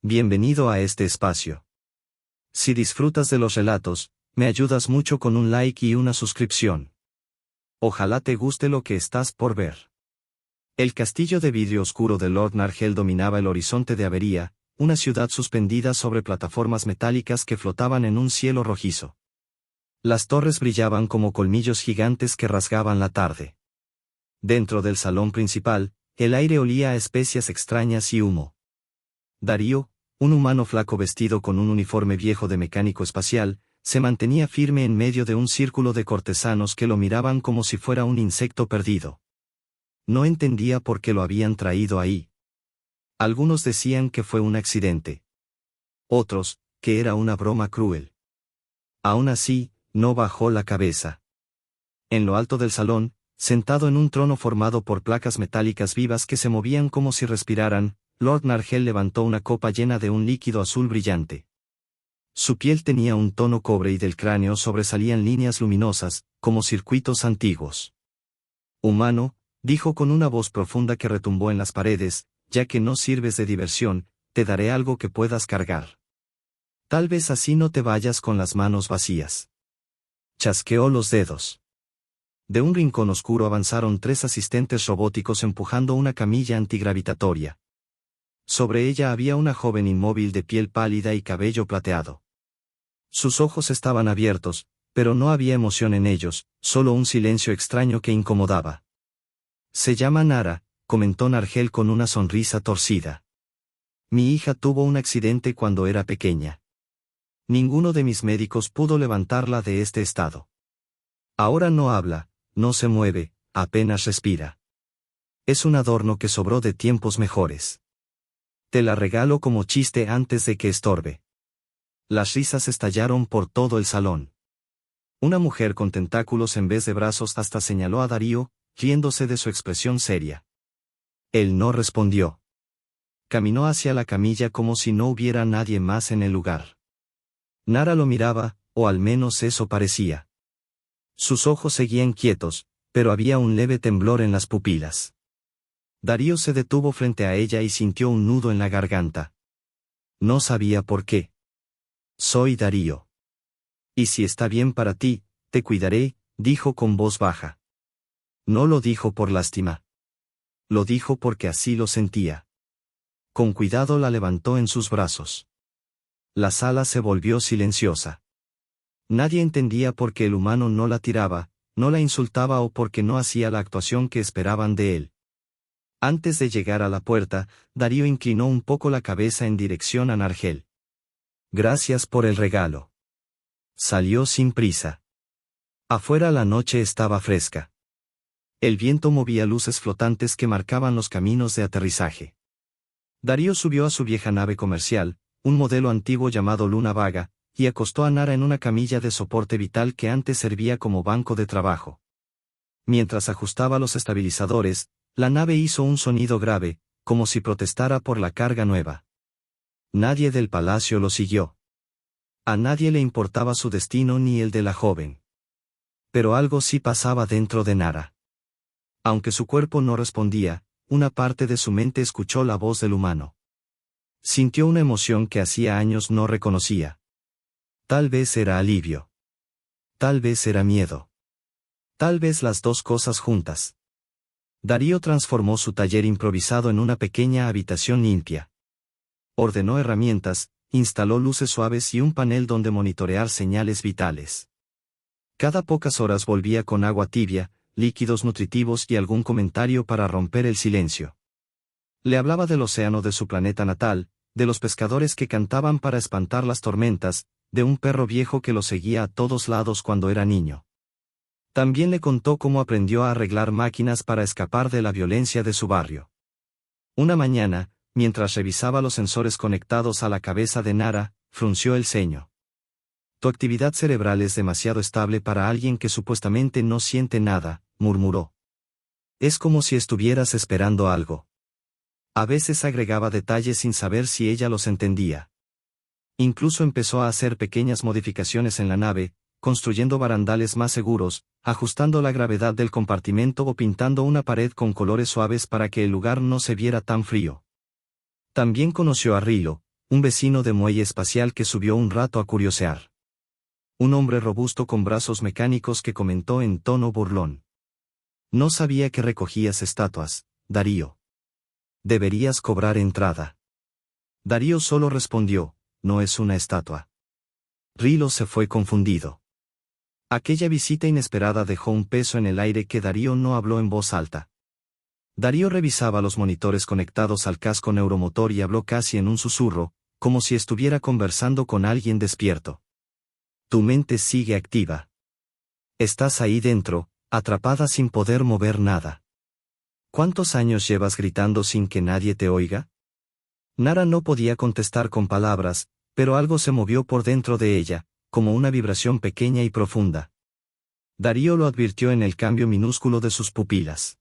Bienvenido a este espacio. Si disfrutas de los relatos, me ayudas mucho con un like y una suscripción. Ojalá te guste lo que estás por ver. El castillo de vidrio oscuro de Lord Nargel dominaba el horizonte de Avería, una ciudad suspendida sobre plataformas metálicas que flotaban en un cielo rojizo. Las torres brillaban como colmillos gigantes que rasgaban la tarde. Dentro del salón principal, el aire olía a especias extrañas y humo. Darío, un humano flaco vestido con un uniforme viejo de mecánico espacial, se mantenía firme en medio de un círculo de cortesanos que lo miraban como si fuera un insecto perdido. No entendía por qué lo habían traído ahí. Algunos decían que fue un accidente. Otros, que era una broma cruel. Aún así, no bajó la cabeza. En lo alto del salón, sentado en un trono formado por placas metálicas vivas que se movían como si respiraran, Lord Nargel levantó una copa llena de un líquido azul brillante. Su piel tenía un tono cobre y del cráneo sobresalían líneas luminosas, como circuitos antiguos. Humano, dijo con una voz profunda que retumbó en las paredes, ya que no sirves de diversión, te daré algo que puedas cargar. Tal vez así no te vayas con las manos vacías. Chasqueó los dedos. De un rincón oscuro avanzaron 3 asistentes robóticos empujando una camilla antigravitatoria. Sobre ella había una joven inmóvil de piel pálida y cabello plateado. Sus ojos estaban abiertos, pero no había emoción en ellos, solo un silencio extraño que incomodaba. Se llama Nara, comentó Nargel con una sonrisa torcida. Mi hija tuvo un accidente cuando era pequeña. Ninguno de mis médicos pudo levantarla de este estado. Ahora no habla, no se mueve, apenas respira. Es un adorno que sobró de tiempos mejores. Te la regalo como chiste antes de que estorbe. Las risas estallaron por todo el salón. Una mujer con tentáculos en vez de brazos hasta señaló a Darío, riéndose de su expresión seria. Él no respondió. Caminó hacia la camilla como si no hubiera nadie más en el lugar. Nara lo miraba, o al menos eso parecía. Sus ojos seguían quietos, pero había un leve temblor en las pupilas. Darío se detuvo frente a ella y sintió un nudo en la garganta. No sabía por qué. Soy Darío. Y si está bien para ti, te cuidaré, dijo con voz baja. No lo dijo por lástima. Lo dijo porque así lo sentía. Con cuidado la levantó en sus brazos. La sala se volvió silenciosa. Nadie entendía por qué el humano no la tiraba, no la insultaba o por qué no hacía la actuación que esperaban de él. Antes de llegar a la puerta, Darío inclinó un poco la cabeza en dirección a Nargel. Gracias por el regalo. Salió sin prisa. Afuera la noche estaba fresca. El viento movía luces flotantes que marcaban los caminos de aterrizaje. Darío subió a su vieja nave comercial, un modelo antiguo llamado Luna Vaga, y acostó a Nara en una camilla de soporte vital que antes servía como banco de trabajo. Mientras ajustaba los estabilizadores, la nave hizo un sonido grave, como si protestara por la carga nueva. Nadie del palacio lo siguió. A nadie le importaba su destino ni el de la joven. Pero algo sí pasaba dentro de Nara. Aunque su cuerpo no respondía, una parte de su mente escuchó la voz del humano. Sintió una emoción que hacía años no reconocía. Tal vez era alivio. Tal vez era miedo. Tal vez las dos cosas juntas. Darío transformó su taller improvisado en una pequeña habitación limpia. Ordenó herramientas, instaló luces suaves y un panel donde monitorear señales vitales. Cada pocas horas volvía con agua tibia, líquidos nutritivos y algún comentario para romper el silencio. Le hablaba del océano de su planeta natal, de los pescadores que cantaban para espantar las tormentas, de un perro viejo que lo seguía a todos lados cuando era niño. También le contó cómo aprendió a arreglar máquinas para escapar de la violencia de su barrio. Una mañana, mientras revisaba los sensores conectados a la cabeza de Nara, frunció el ceño. Tu actividad cerebral es demasiado estable para alguien que supuestamente no siente nada, murmuró. Es como si estuvieras esperando algo. A veces agregaba detalles sin saber si ella los entendía. Incluso empezó a hacer pequeñas modificaciones en la nave, construyendo barandales más seguros, ajustando la gravedad del compartimento o pintando una pared con colores suaves para que el lugar no se viera tan frío. También conoció a Rilo, un vecino de muelle espacial que subió un rato a curiosear. Un hombre robusto con brazos mecánicos que comentó en tono burlón. No sabía que recogías estatuas, Darío. Deberías cobrar entrada. Darío solo respondió, no es una estatua. Rilo se fue confundido. Aquella visita inesperada dejó un peso en el aire que Darío no habló en voz alta. Darío revisaba los monitores conectados al casco neuromotor y habló casi en un susurro, como si estuviera conversando con alguien despierto. Tu mente sigue activa. Estás ahí dentro, atrapada sin poder mover nada. ¿Cuántos años llevas gritando sin que nadie te oiga? Nara no podía contestar con palabras, pero algo se movió por dentro de ella, como una vibración pequeña y profunda. Darío lo advirtió en el cambio minúsculo de sus pupilas.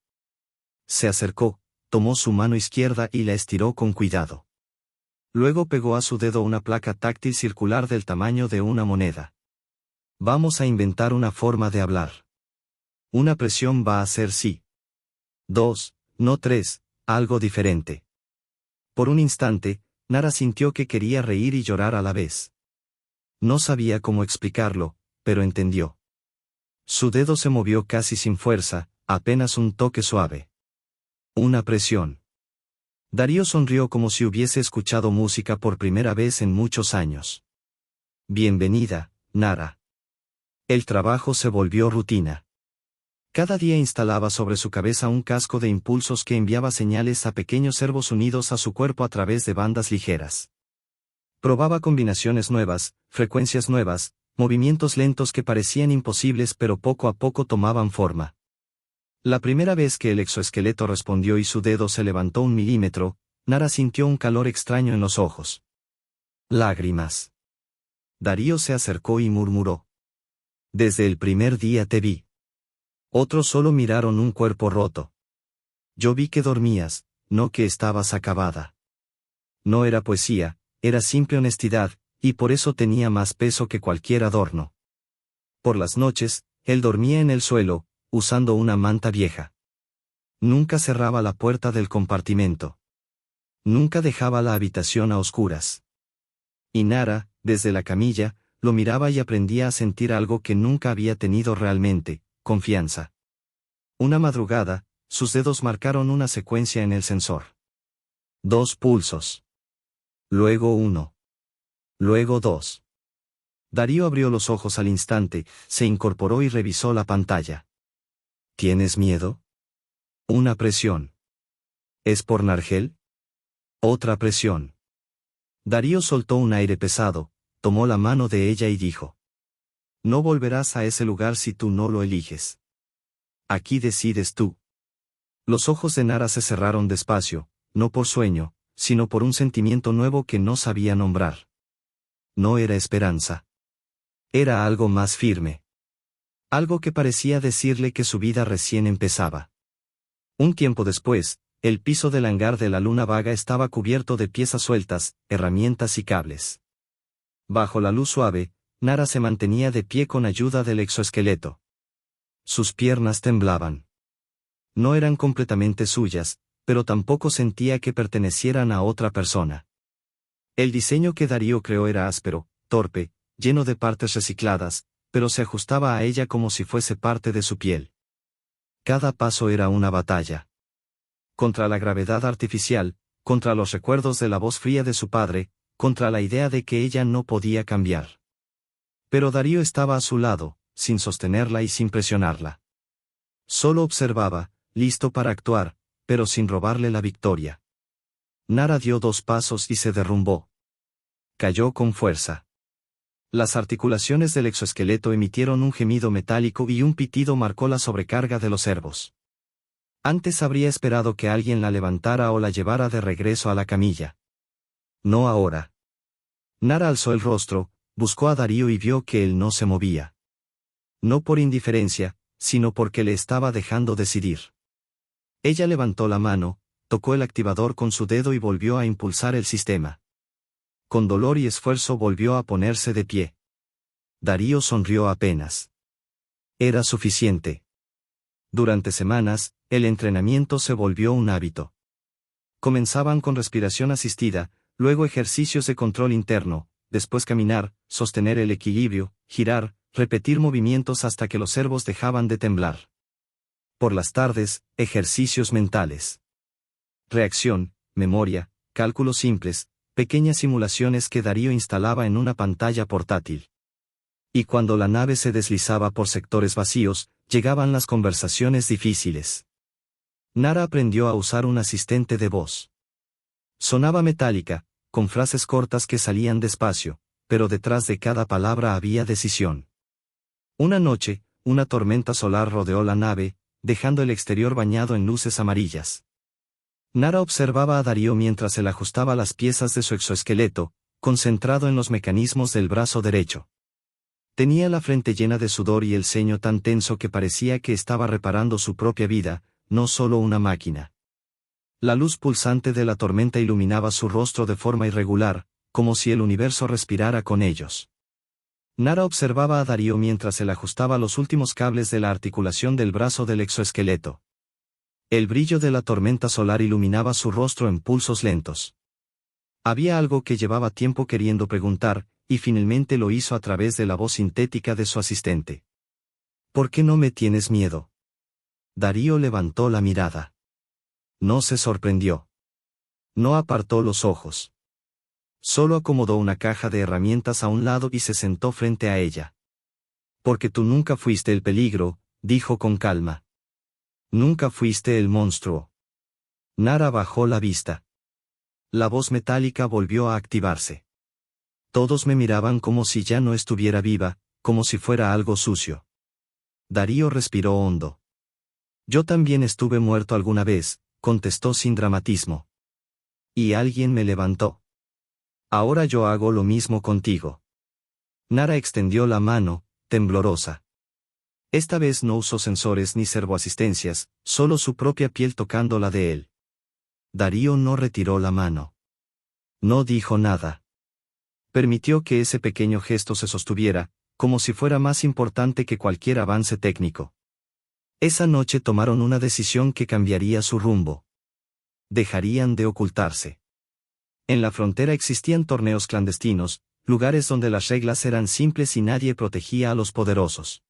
Se acercó, tomó su mano izquierda y la estiró con cuidado. Luego pegó a su dedo una placa táctil circular del tamaño de una moneda. Vamos a inventar una forma de hablar. Una presión va a ser sí. 2, no 3, algo diferente. Por un instante, Nara sintió que quería reír y llorar a la vez. No sabía cómo explicarlo, pero entendió. Su dedo se movió casi sin fuerza, apenas un toque suave. Una presión. Darío sonrió como si hubiese escuchado música por primera vez en muchos años. Bienvenida, Nara. El trabajo se volvió rutina. Cada día instalaba sobre su cabeza un casco de impulsos que enviaba señales a pequeños servos unidos a su cuerpo a través de bandas ligeras. Probaba combinaciones nuevas, frecuencias nuevas, movimientos lentos que parecían imposibles pero poco a poco tomaban forma. La primera vez que el exoesqueleto respondió y su dedo se levantó 1 milímetro, Nara sintió un calor extraño en los ojos. Lágrimas. Darío se acercó y murmuró. Desde el primer día te vi. Otros solo miraron un cuerpo roto. Yo vi que dormías, no que estabas acabada. No era poesía, era simple honestidad, y por eso tenía más peso que cualquier adorno. Por las noches, él dormía en el suelo, usando una manta vieja. Nunca cerraba la puerta del compartimento. Nunca dejaba la habitación a oscuras. Y Nara, desde la camilla, lo miraba y aprendía a sentir algo que nunca había tenido realmente, confianza. Una madrugada, sus dedos marcaron una secuencia en el sensor. 2 pulsos. Luego 1. Luego 2. Darío abrió los ojos al instante, se incorporó y revisó la pantalla. ¿Tienes miedo? Una presión. ¿Es por Nargel? Otra presión. Darío soltó un aire pesado, tomó la mano de ella y dijo. No volverás a ese lugar si tú no lo eliges. Aquí decides tú. Los ojos de Nara se cerraron despacio, no por sueño, sino por un sentimiento nuevo que no sabía nombrar. No era esperanza. Era algo más firme. Algo que parecía decirle que su vida recién empezaba. Un tiempo después, el piso del hangar de la Luna Vaga estaba cubierto de piezas sueltas, herramientas y cables. Bajo la luz suave, Nara se mantenía de pie con ayuda del exoesqueleto. Sus piernas temblaban. No eran completamente suyas, pero tampoco sentía que pertenecieran a otra persona. El diseño que Darío creó era áspero, torpe, lleno de partes recicladas, pero se ajustaba a ella como si fuese parte de su piel. Cada paso era una batalla. Contra la gravedad artificial, contra los recuerdos de la voz fría de su padre, contra la idea de que ella no podía cambiar. Pero Darío estaba a su lado, sin sostenerla y sin presionarla. Solo observaba, listo para actuar, pero sin robarle la victoria. Nara dio 2 pasos y se derrumbó. Cayó con fuerza. Las articulaciones del exoesqueleto emitieron un gemido metálico y un pitido marcó la sobrecarga de los servos. Antes habría esperado que alguien la levantara o la llevara de regreso a la camilla. No ahora. Nara alzó el rostro, buscó a Darío y vio que él no se movía. No por indiferencia, sino porque le estaba dejando decidir. Ella levantó la mano, tocó el activador con su dedo y volvió a impulsar el sistema. Con dolor y esfuerzo volvió a ponerse de pie. Darío sonrió apenas. Era suficiente. Durante semanas, el entrenamiento se volvió un hábito. Comenzaban con respiración asistida, luego ejercicios de control interno, después caminar, sostener el equilibrio, girar, repetir movimientos hasta que los servos dejaban de temblar. Por las tardes, ejercicios mentales. Reacción, memoria, cálculos simples, pequeñas simulaciones que Darío instalaba en una pantalla portátil. Y cuando la nave se deslizaba por sectores vacíos, llegaban las conversaciones difíciles. Nara aprendió a usar un asistente de voz. Sonaba metálica, con frases cortas que salían despacio, pero detrás de cada palabra había decisión. Una noche, una tormenta solar rodeó la nave, dejando el exterior bañado en luces amarillas. Nara observaba a Darío mientras él ajustaba las piezas de su exoesqueleto, concentrado en los mecanismos del brazo derecho. Tenía la frente llena de sudor y el ceño tan tenso que parecía que estaba reparando su propia vida, no solo una máquina. La luz pulsante de la tormenta iluminaba su rostro de forma irregular, como si el universo respirara con ellos. Nara observaba a Darío mientras él ajustaba los últimos cables de la articulación del brazo del exoesqueleto. El brillo de la tormenta solar iluminaba su rostro en pulsos lentos. Había algo que llevaba tiempo queriendo preguntar, y finalmente lo hizo a través de la voz sintética de su asistente. ¿Por qué no me tienes miedo? Darío levantó la mirada. No se sorprendió. No apartó los ojos. Solo acomodó una caja de herramientas a un lado y se sentó frente a ella. Porque tú nunca fuiste el peligro, dijo con calma. Nunca fuiste el monstruo. Nara bajó la vista. La voz metálica volvió a activarse. Todos me miraban como si ya no estuviera viva, como si fuera algo sucio. Darío respiró hondo. Yo también estuve muerto alguna vez, contestó sin dramatismo. Y alguien me levantó. Ahora yo hago lo mismo contigo. Nara extendió la mano, temblorosa. Esta vez no usó sensores ni servoasistencias, solo su propia piel tocando la de él. Darío no retiró la mano. No dijo nada. Permitió que ese pequeño gesto se sostuviera, como si fuera más importante que cualquier avance técnico. Esa noche tomaron una decisión que cambiaría su rumbo. Dejarían de ocultarse. En la frontera existían torneos clandestinos, lugares donde las reglas eran simples y nadie protegía a los poderosos.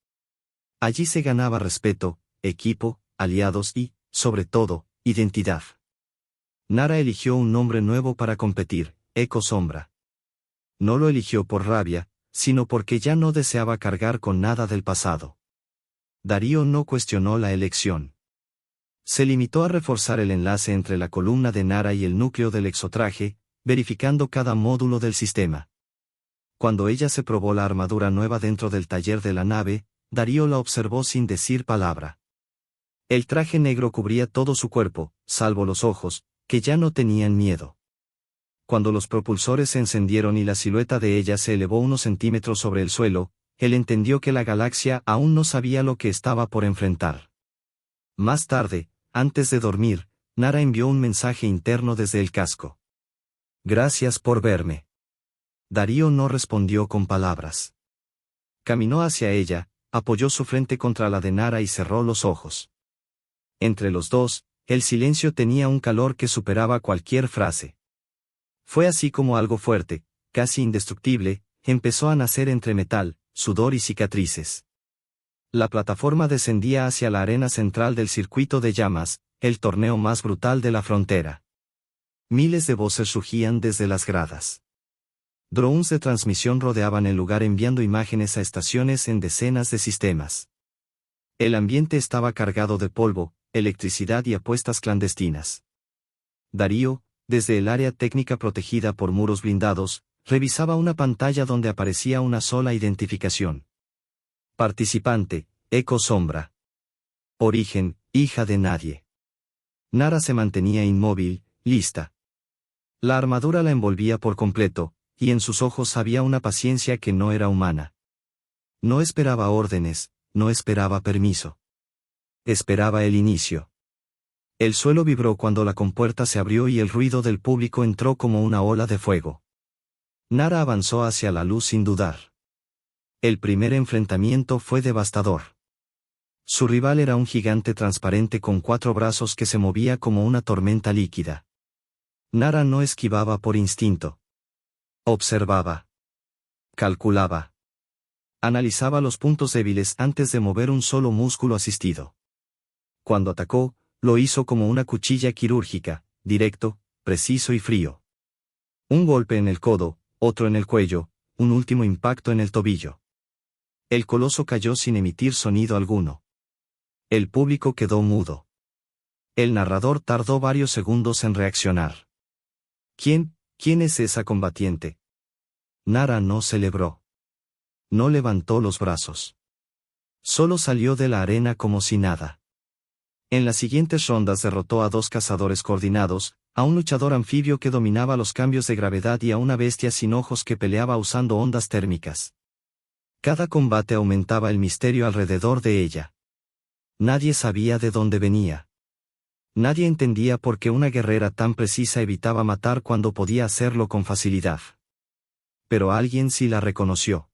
Allí se ganaba respeto, equipo, aliados y, sobre todo, identidad. Nara eligió un nombre nuevo para competir, Eco Sombra. No lo eligió por rabia, sino porque ya no deseaba cargar con nada del pasado. Darío no cuestionó la elección. Se limitó a reforzar el enlace entre la columna de Nara y el núcleo del exotraje, verificando cada módulo del sistema. Cuando ella se probó la armadura nueva dentro del taller de la nave, Darío la observó sin decir palabra. El traje negro cubría todo su cuerpo, salvo los ojos, que ya no tenían miedo. Cuando los propulsores se encendieron y la silueta de ella se elevó unos centímetros sobre el suelo, él entendió que la galaxia aún no sabía lo que estaba por enfrentar. Más tarde, antes de dormir, Nara envió un mensaje interno desde el casco. Gracias por verme. Darío no respondió con palabras. Caminó hacia ella, apoyó su frente contra la de Nara y cerró los ojos. Entre los dos, el silencio tenía un calor que superaba cualquier frase. Fue así como algo fuerte, casi indestructible, empezó a nacer entre metal, sudor y cicatrices. La plataforma descendía hacia la arena central del circuito de llamas, el torneo más brutal de la frontera. Miles de voces rugían desde las gradas. Drones de transmisión rodeaban el lugar enviando imágenes a estaciones en decenas de sistemas. El ambiente estaba cargado de polvo, electricidad y apuestas clandestinas. Darío, desde el área técnica protegida por muros blindados, revisaba una pantalla donde aparecía una sola identificación. Participante, Eco Sombra. Origen, hija de nadie. Nara se mantenía inmóvil, lista. La armadura la envolvía por completo, y en sus ojos había una paciencia que no era humana. No esperaba órdenes, no esperaba permiso. Esperaba el inicio. El suelo vibró cuando la compuerta se abrió y el ruido del público entró como una ola de fuego. Nara avanzó hacia la luz sin dudar. El primer enfrentamiento fue devastador. Su rival era un gigante transparente con 4 brazos que se movía como una tormenta líquida. Nara no esquivaba por instinto. Observaba. Calculaba. Analizaba los puntos débiles antes de mover un solo músculo asistido. Cuando atacó, lo hizo como una cuchilla quirúrgica, directo, preciso y frío. Un golpe en el codo, otro en el cuello, un último impacto en el tobillo. El coloso cayó sin emitir sonido alguno. El público quedó mudo. El narrador tardó varios segundos en reaccionar. ¿Quién es esa combatiente? Nara no celebró. No levantó los brazos. Solo salió de la arena como si nada. En las siguientes rondas derrotó a 2 cazadores coordinados, a un luchador anfibio que dominaba los cambios de gravedad y a una bestia sin ojos que peleaba usando ondas térmicas. Cada combate aumentaba el misterio alrededor de ella. Nadie sabía de dónde venía. Nadie entendía por qué una guerrera tan precisa evitaba matar cuando podía hacerlo con facilidad. Pero alguien sí la reconoció.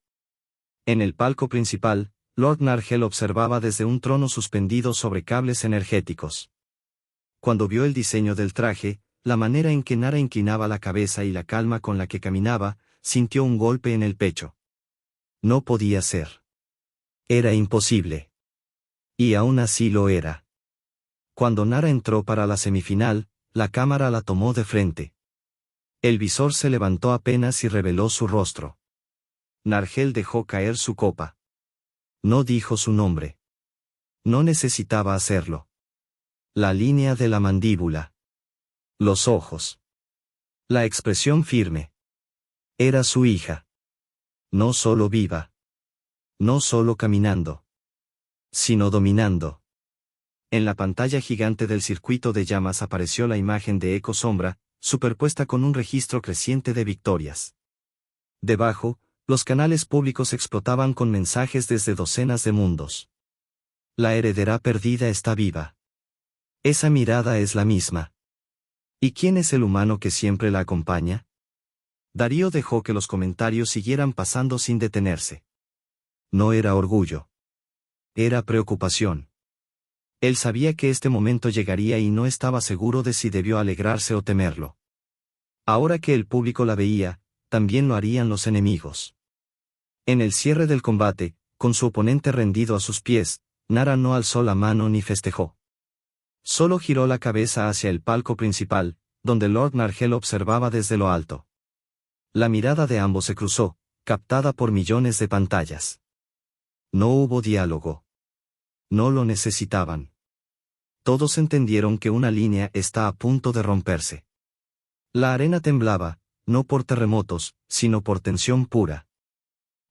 En el palco principal, Lord Nargel observaba desde un trono suspendido sobre cables energéticos. Cuando vio el diseño del traje, la manera en que Nara inclinaba la cabeza y la calma con la que caminaba, sintió un golpe en el pecho. No podía ser. Era imposible. Y aún así lo era. Cuando Nara entró para la semifinal, la cámara la tomó de frente. El visor se levantó apenas y reveló su rostro. Nargel dejó caer su copa. No dijo su nombre. No necesitaba hacerlo. La línea de la mandíbula. Los ojos. La expresión firme. Era su hija. No solo viva. No solo caminando. Sino dominando. En la pantalla gigante del circuito de llamas apareció la imagen de Eco Sombra, superpuesta con un registro creciente de victorias. Debajo, los canales públicos explotaban con mensajes desde docenas de mundos. La heredera perdida está viva. Esa mirada es la misma. ¿Y quién es el humano que siempre la acompaña? Darío dejó que los comentarios siguieran pasando sin detenerse. No era orgullo. Era preocupación. Él sabía que este momento llegaría y no estaba seguro de si debió alegrarse o temerlo. Ahora que el público la veía, también lo harían los enemigos. En el cierre del combate, con su oponente rendido a sus pies, Nara no alzó la mano ni festejó. Solo giró la cabeza hacia el palco principal, donde Lord Nargel observaba desde lo alto. La mirada de ambos se cruzó, captada por millones de pantallas. No hubo diálogo. No lo necesitaban. Todos entendieron que una línea está a punto de romperse. La arena temblaba, no por terremotos, sino por tensión pura.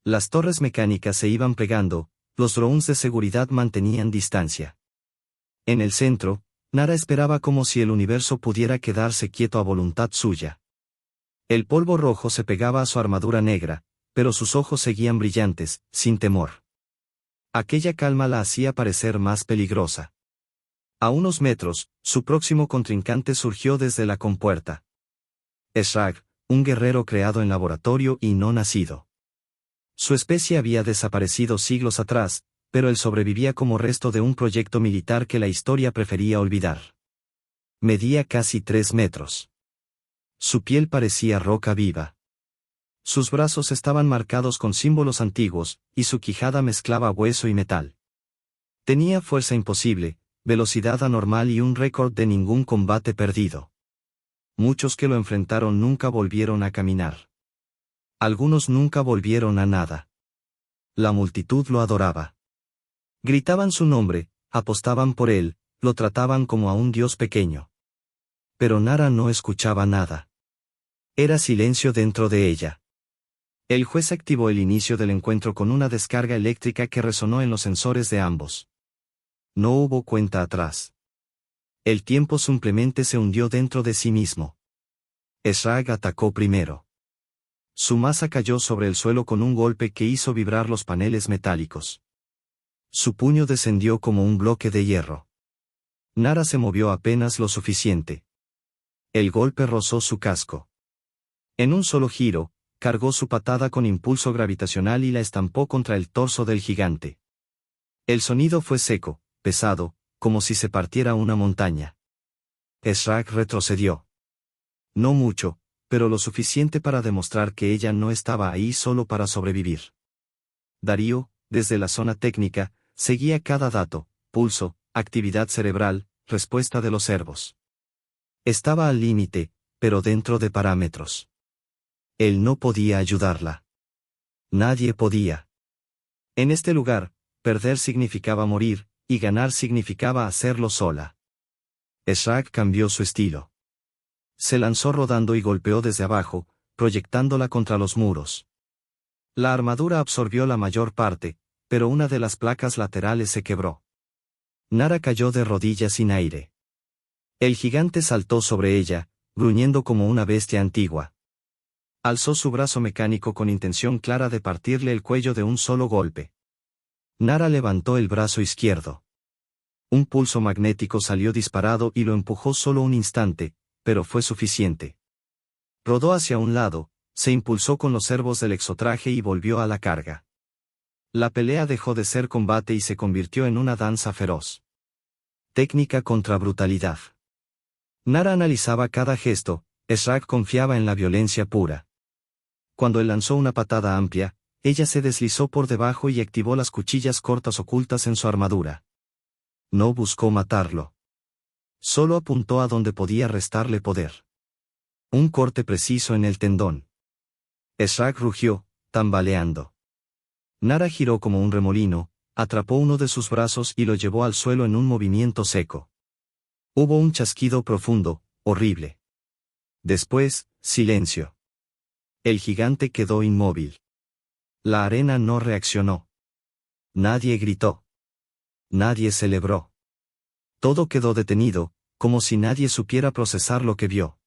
Las torres mecánicas se iban pegando, los drones de seguridad mantenían distancia. En el centro, Nara esperaba como si el universo pudiera quedarse quieto a voluntad suya. El polvo rojo se pegaba a su armadura negra, pero sus ojos seguían brillantes, sin temor. Aquella calma la hacía parecer más peligrosa. A unos metros, su próximo contrincante surgió desde la compuerta. Shrag, un guerrero creado en laboratorio y no nacido. Su especie había desaparecido siglos atrás, pero él sobrevivía como resto de un proyecto militar que la historia prefería olvidar. Medía casi 3 metros. Su piel parecía roca viva. Sus brazos estaban marcados con símbolos antiguos, y su quijada mezclaba hueso y metal. Tenía fuerza imposible, velocidad anormal y un récord de ningún combate perdido. Muchos que lo enfrentaron nunca volvieron a caminar. Algunos nunca volvieron a nada. La multitud lo adoraba. Gritaban su nombre, apostaban por él, lo trataban como a un dios pequeño. Pero Nara no escuchaba nada. Era silencio dentro de ella. El juez activó el inicio del encuentro con una descarga eléctrica que resonó en los sensores de ambos. No hubo cuenta atrás. El tiempo simplemente se hundió dentro de sí mismo. Shrag atacó primero. Su masa cayó sobre el suelo con un golpe que hizo vibrar los paneles metálicos. Su puño descendió como un bloque de hierro. Nara se movió apenas lo suficiente. El golpe rozó su casco. En un solo giro, cargó su patada con impulso gravitacional y la estampó contra el torso del gigante. El sonido fue seco, pesado, como si se partiera una montaña. Shrag retrocedió. No mucho, pero lo suficiente para demostrar que ella no estaba ahí solo para sobrevivir. Darío, desde la zona técnica, seguía cada dato, pulso, actividad cerebral, respuesta de los servos. Estaba al límite, pero dentro de parámetros. Él no podía ayudarla. Nadie podía. En este lugar, perder significaba morir, y ganar significaba hacerlo sola. Shrek cambió su estilo. Se lanzó rodando y golpeó desde abajo, proyectándola contra los muros. La armadura absorbió la mayor parte, pero una de las placas laterales se quebró. Nara cayó de rodillas sin aire. El gigante saltó sobre ella, gruñendo como una bestia antigua. Alzó su brazo mecánico con intención clara de partirle el cuello de un solo golpe. Nara levantó el brazo izquierdo. Un pulso magnético salió disparado y lo empujó solo un instante, pero fue suficiente. Rodó hacia un lado, se impulsó con los servos del exotraje y volvió a la carga. La pelea dejó de ser combate y se convirtió en una danza feroz. Técnica contra brutalidad. Nara analizaba cada gesto, Shrek confiaba en la violencia pura. Cuando él lanzó una patada amplia, ella se deslizó por debajo y activó las cuchillas cortas ocultas en su armadura. No buscó matarlo. Solo apuntó a donde podía restarle poder. Un corte preciso en el tendón. Shrek rugió, tambaleando. Nara giró como un remolino, atrapó uno de sus brazos y lo llevó al suelo en un movimiento seco. Hubo un chasquido profundo, horrible. Después, silencio. El gigante quedó inmóvil. La arena no reaccionó. Nadie gritó. Nadie celebró. Todo quedó detenido, como si nadie supiera procesar lo que vio.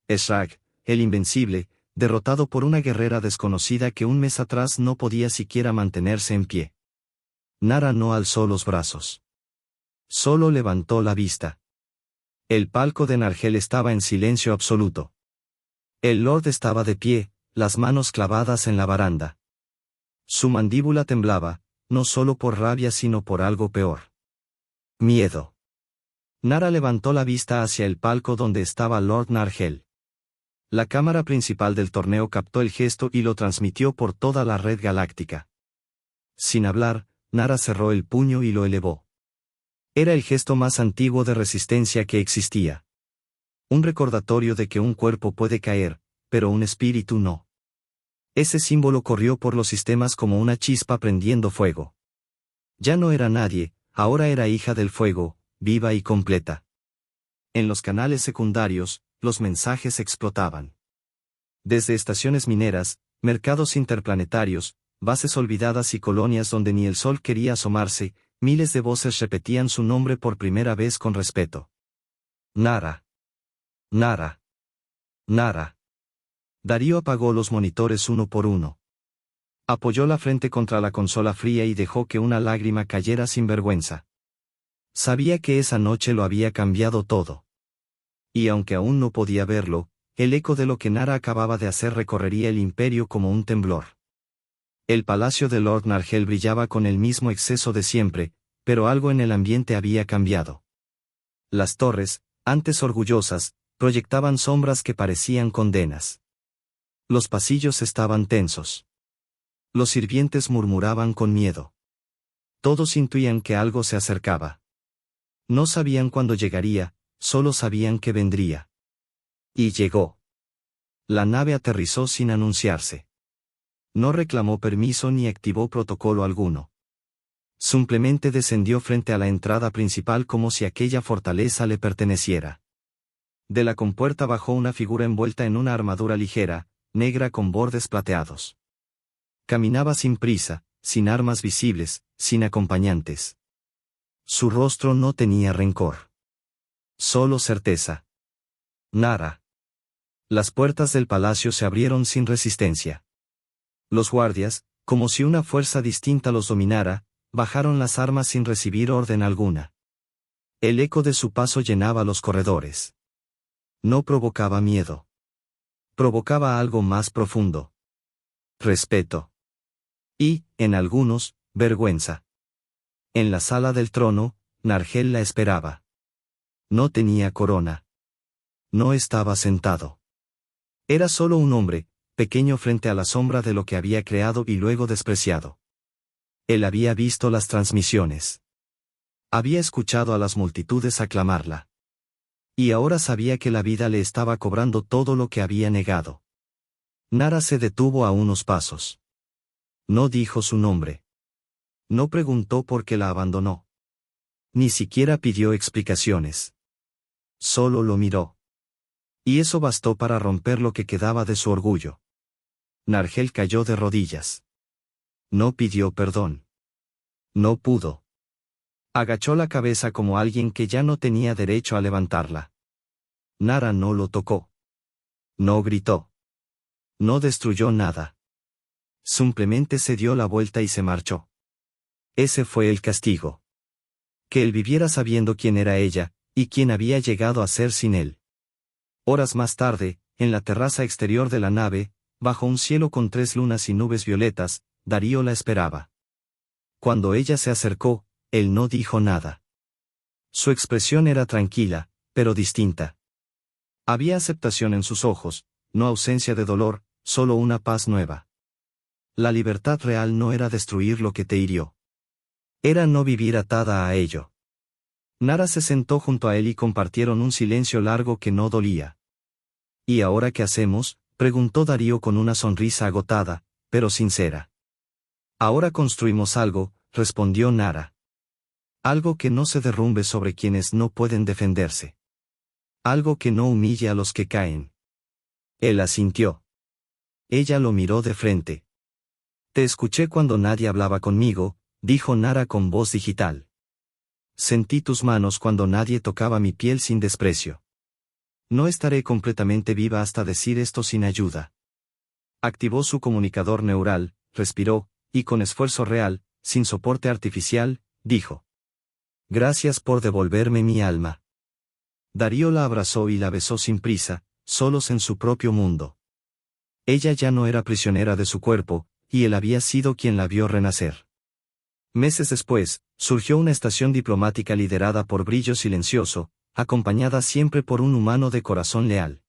Shrek, el invencible, derrotado por una guerrera desconocida que un mes atrás no podía siquiera mantenerse en pie. Nara no alzó los brazos. Solo levantó la vista. El palco de Nargel estaba en silencio absoluto. El Lord estaba de pie, las manos clavadas en la baranda. Su mandíbula temblaba, no solo por rabia sino por algo peor. Miedo. Nara levantó la vista hacia el palco donde estaba Lord Nargel. La cámara principal del torneo captó el gesto y lo transmitió por toda la red galáctica. Sin hablar, Nara cerró el puño y lo elevó. Era el gesto más antiguo de resistencia que existía. Un recordatorio de que un cuerpo puede caer, pero un espíritu no. Ese símbolo corrió por los sistemas como una chispa prendiendo fuego. Ya no era nadie, ahora era hija del fuego, viva y completa. En los canales secundarios, los mensajes explotaban. Desde estaciones mineras, mercados interplanetarios, bases olvidadas y colonias donde ni el sol quería asomarse, miles de voces repetían su nombre por primera vez con respeto. Nara. Nara. Nara. Darío apagó los monitores uno por uno. Apoyó la frente contra la consola fría y dejó que una lágrima cayera sin vergüenza. Sabía que esa noche lo había cambiado todo. Y aunque aún no podía verlo, el eco de lo que Nara acababa de hacer recorrería el imperio como un temblor. El palacio de Lord Nargel brillaba con el mismo exceso de siempre, pero algo en el ambiente había cambiado. Las torres, antes orgullosas, proyectaban sombras que parecían condenas. Los pasillos estaban tensos. Los sirvientes murmuraban con miedo. Todos intuían que algo se acercaba. No sabían cuándo llegaría, solo sabían que vendría. Y llegó. La nave aterrizó sin anunciarse. No reclamó permiso ni activó protocolo alguno. Simplemente descendió frente a la entrada principal como si aquella fortaleza le perteneciera. De la compuerta bajó una figura envuelta en una armadura ligera, negra con bordes plateados. Caminaba sin prisa, sin armas visibles, sin acompañantes. Su rostro no tenía rencor. Solo certeza. Nara. Las puertas del palacio se abrieron sin resistencia. Los guardias, como si una fuerza distinta los dominara, bajaron las armas sin recibir orden alguna. El eco de su paso llenaba los corredores. No provocaba miedo. Provocaba algo más profundo. Respeto. Y, en algunos, vergüenza. En la sala del trono, Nargel la esperaba. No tenía corona. No estaba sentado. Era solo un hombre, pequeño frente a la sombra de lo que había creado y luego despreciado. Él había visto las transmisiones. Había escuchado a las multitudes aclamarla. Y ahora sabía que la vida le estaba cobrando todo lo que había negado. Nara se detuvo a unos pasos. No dijo su nombre. No preguntó por qué la abandonó. Ni siquiera pidió explicaciones. Solo lo miró. Y eso bastó para romper lo que quedaba de su orgullo. Nargel cayó de rodillas. No pidió perdón. No pudo. Agachó la cabeza como alguien que ya no tenía derecho a levantarla. Nara no lo tocó. No gritó. No destruyó nada. Simplemente se dio la vuelta y se marchó. Ese fue el castigo. Que él viviera sabiendo quién era ella, y quién había llegado a ser sin él. Horas más tarde, en la terraza exterior de la nave, bajo un cielo con 3 lunas y nubes violetas, Darío la esperaba. Cuando ella se acercó, él no dijo nada. Su expresión era tranquila, pero distinta. Había aceptación en sus ojos, no ausencia de dolor, solo una paz nueva. La libertad real no era destruir lo que te hirió. Era no vivir atada a ello. Nara se sentó junto a él y compartieron un silencio largo que no dolía. ¿Y ahora qué hacemos?, preguntó Darío con una sonrisa agotada, pero sincera. Ahora construimos algo, respondió Nara. Algo que no se derrumbe sobre quienes no pueden defenderse. Algo que no humille a los que caen. Él asintió. Ella lo miró de frente. Te escuché cuando nadie hablaba conmigo, dijo Nara con voz digital. Sentí tus manos cuando nadie tocaba mi piel sin desprecio. No estaré completamente viva hasta decir esto sin ayuda. Activó su comunicador neural, respiró, y con esfuerzo real, sin soporte artificial, dijo. Gracias por devolverme mi alma. Darío la abrazó y la besó sin prisa, solos en su propio mundo. Ella ya no era prisionera de su cuerpo, y él había sido quien la vio renacer. Meses después, surgió una estación diplomática liderada por Brillo Silencioso, acompañada siempre por un humano de corazón leal.